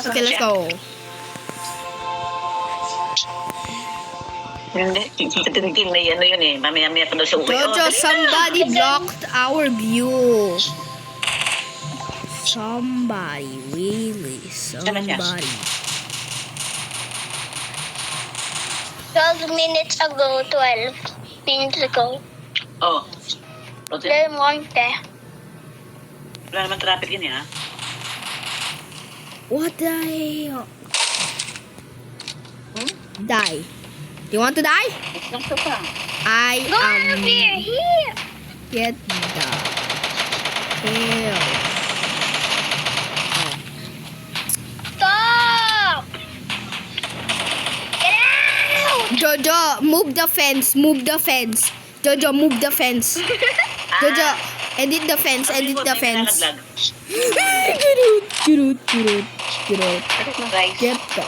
Okay, let's go. Hindi, tinitin na ano yun eh. Mamaya-maya pa daw siya uwi. Jojo, somebody blocked our view. Somebody, really, somebody. 12 minutes ago, 12 minutes ago. Oh. Del Monte. Wala naman traffic yun eh ha. What the hell? Die. Do you want to die? Nasa pa. I Go over here. get the hell. Stop. Get out. Jojo, move the fence. Move the fence. Jojo, move the fence. Jojo, edit the fence. Edit the fence. Get out. Get the.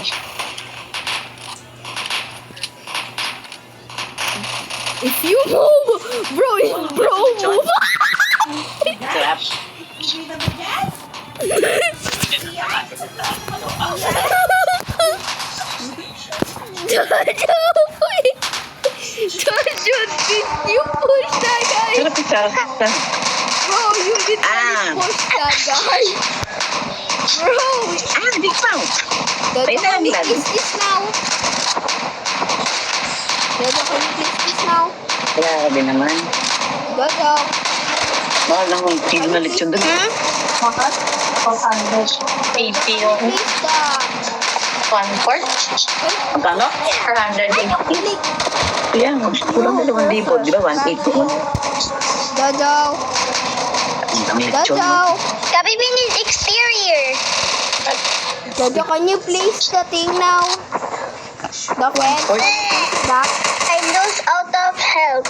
If you move, bro, move. Trap. Jojo, did you push that guy? Sarap isa. Bro, you did not push that guy. Bro, Di pa. Jojo, Wait can you lang. kiss this now? Jojo, can you kiss this now? Grabe naman. Jojo. Mahal lang kung kilo na lechon doon. Mahal? 400. APO. Please stop. 1/4? Magkano? 400. Click. Kaya nga. Kulang na 2,000. Di ba? 1,800 ko. Jojo. Ang dami lechon. Jojo. Kapi, we need exterior. Jojo, can you place the thing now? The fence. Back. I lose out of health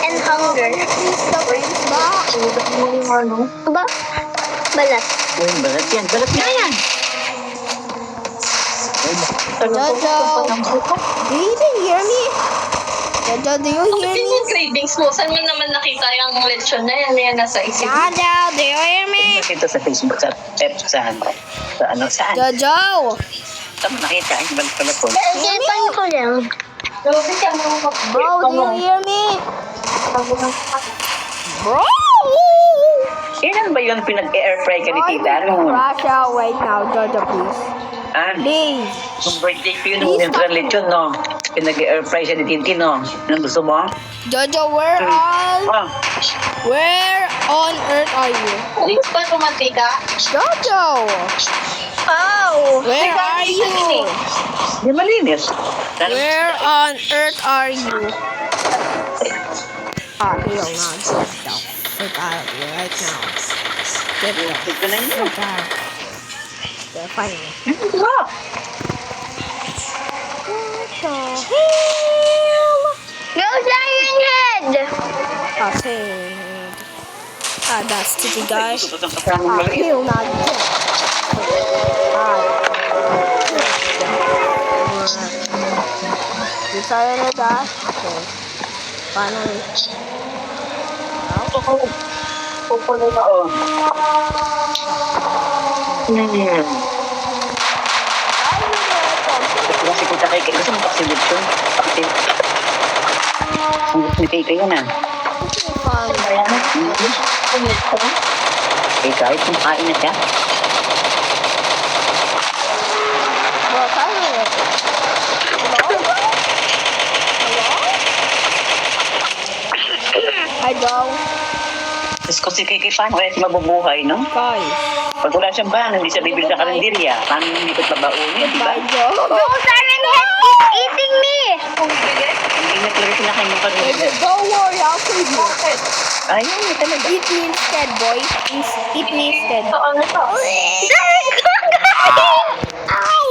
and hunger. Please the fence back. Ba? Balat. Uy, balat yan. Balat nga yan. Jojo. Do you even hear me? Jojo, do you hear me? Yung cravings mo, saan mo naman nakita yung lechon na yan? Yan nasa isip. Jojo, do you hear me? Nakita sa Facebook, sa Pep, saan? Sa ano, saan? Jojo. Saan mo nakita? Ay, balik pala po. Isipan ko lang. Bro, do you hear me? Bro! Kailan ba yun pinag-air fry ka ni Tita? Ano? Crash out right now, Jojo, please. Ah, Please. kung birthday ko yun, yung lechon, no? Pinag-air fry siya ni Tintin, no? Anong gusto mo? Jojo, Ah, where on earth are you? Ulit ba tumatika? Jojo, Oh! where are you? di malinis. Where on earth are you? Ah, you don't know. Get the frick out of here right now. Get the Ito na yun. frick out. They're fighting me. Wow! What the hell? Go Lion Head! Ah, hey. Ah, that stupid guy. Tututang kasama ng Ah, maliit. he'll not get. Decided to die. Okay. Finally. Pupunin ako. Kasi kita kay gusto mo kasi lechon? Bakit? Ang gusto ni Kay yun ah. Eh, kahit kumakain na siya. Bro, finally. Hello? Hi, Joe. Tapos kasi kay paano kaya siya mabubuhay, no? Guys. Pag wala siyang bahan, hindi siya bibili sa kalenderya. Paano hindi ko babaunin, di ba? Bye, Joe. Go Lion Head! It's eating me! Hindi na talaga kinakain yung kalenderya. Don't worry, I'll feed you. Ayun, na talaga. Eat me instead, boy. Eat me instead. Ano to? Ow!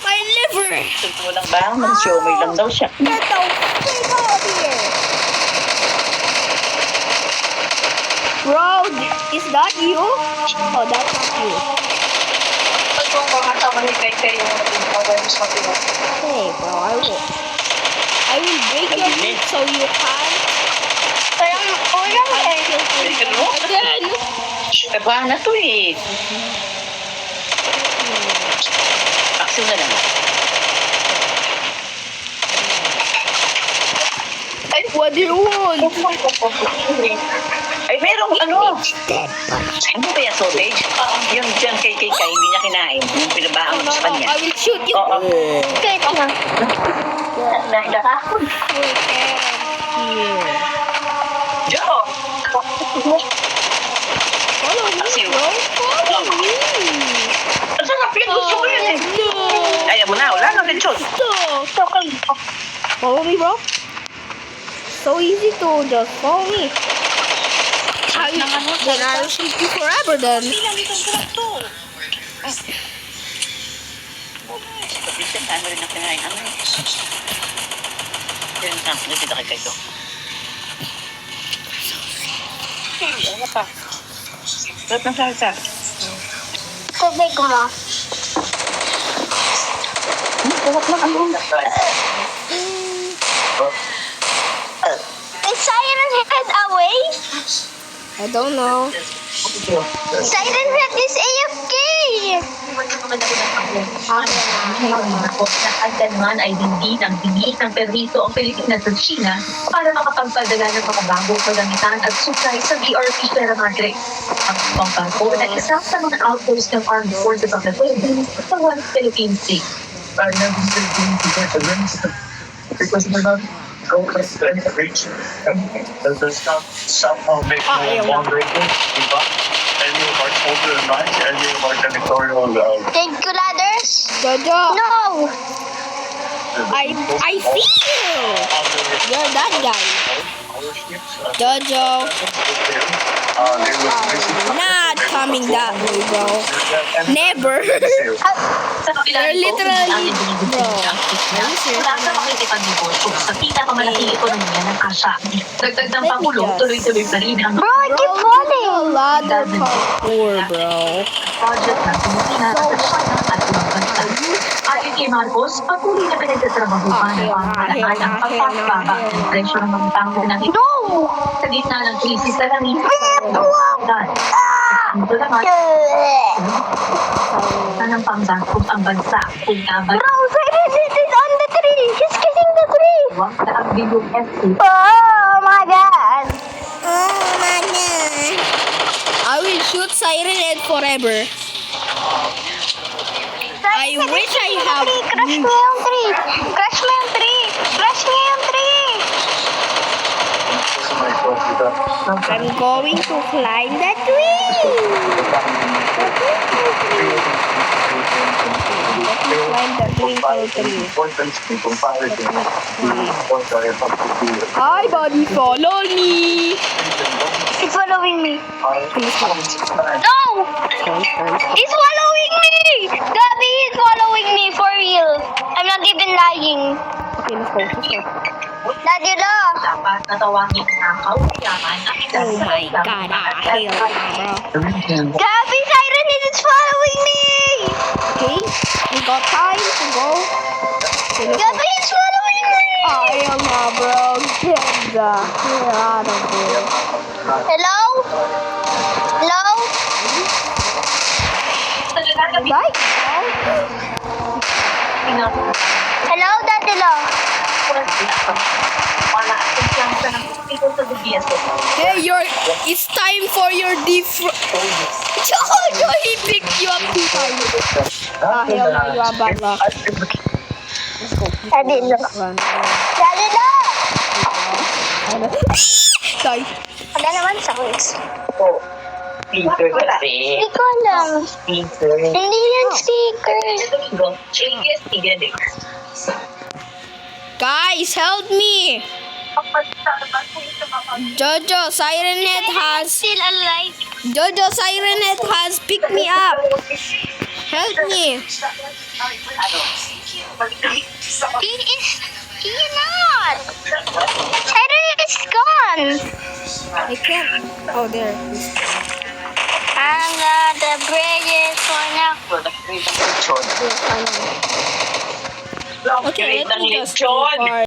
My liver! Gusto mo lang ba? Mag-siomay lang daw siya. Get the freak out of here! Bro, is that you? Oh, that's not you. Pag kung makasama ni Kay yung awareness mo sila. Hey, bro, I will break your feet so you can't. Parang ulam eh. Balikan mo? Again! Kabahan na to eh. Ay, merong ano? Ano ba yung sausage? Yung dyan kay hindi niya kinain. Yung pinabahan mo sa kanya. I will shoot you. Oo. Wait lang. Nahihakon. Jo! Follow me, Kasi- bro. Follow me. Ang sarap yun. Gusto ko yun eh. Ayaw mo na. Wala nang lechon. Follow me, bro. So easy to just follow me. Then I'll shoot you forever then. Kapityan, tayo mo rin ang kinain. Ano eh? Yun na. Nasita kay Kaito. Ano pa? Sarap ng salsa. Tubig mo. Sarap ng ano? Is Siren Head away? I don't know. Siren Head is AFK! Naman ay hindi ng bingi ng permiso ang Pilipinas at China para makapagpadala ng mga bagong kagamitan at supply sa BRP Sierra Madre. Ang pangbago na isa sa mga outpost ng Armed Forces of the Philippines sa One Philippine Sea. Because they're not going to reach does the stuff somehow make ayaw more longer diba? Any of our children right? Any of our territorial Thank you, ladders. Jojo, No! I see you. You're that guy. Jojo, not coming that way, bro. Never. Sa kabila You're nito, literally- hindi natin bro. binibigyan mula sa makikipagnegosyo sa pinakamalaking ekonomiya ng Asya. Dagdag ng Pangulo, tuloy-tuloy pa rin ang Bro, I keep falling! Ladder parkour, bro. project ng Pilipinas at China at ibang bansa. Ayon kay Marcos, patuloy na pinagtatrabahuhan ng pamahalaan ang pagpapababa ng presyo ng mga tao ng ito No! sa gitna ng krisis sa langit. Ito naman, ng pangbangkot ang bansa kung nabag Bro, Siren Head is on the tree! He's kissing the tree! na ang bilyong FC. Oh my god! I will shoot Siren Head forever. I wish I have. Crush mo yung tree! Crush mo yung tree! Crush mo yung tree! I'm going to climb the tree. Climb the tree. Hi, buddy. Follow me. He's following me. No! He's following me! Gabi, he's following me for real. I'm not even lying. Okay, let's go. Daddy, look! Dapat natawagin ang kauyaman ang Oh my God, hell, bro. Gabi, Siren Head is following me! Okay, we got time to go. Okay, let's go. Gabi, he's following me! Hell no, bro. Get the hell out of here. Hello? Hello? Right? Hello, Daddy, look. Wala ang kumpiyansa ng people sa gobyerno. Hey, it's time for your Jojo, he picked you up 2 times. Hell no, you are bad luck. Let's go. Daddy, look. Run. Daddy, look! Die. Wala naman sounds. Peter kasi. Hindi ko alam. Peter. Hindi yan speaker. Guys, help me. Jojo, Siren Head has picked me up. Help me. He not. Siren is gone. I can't. Oh, there. The bridge is for now. Okay, let me just Lechon. go.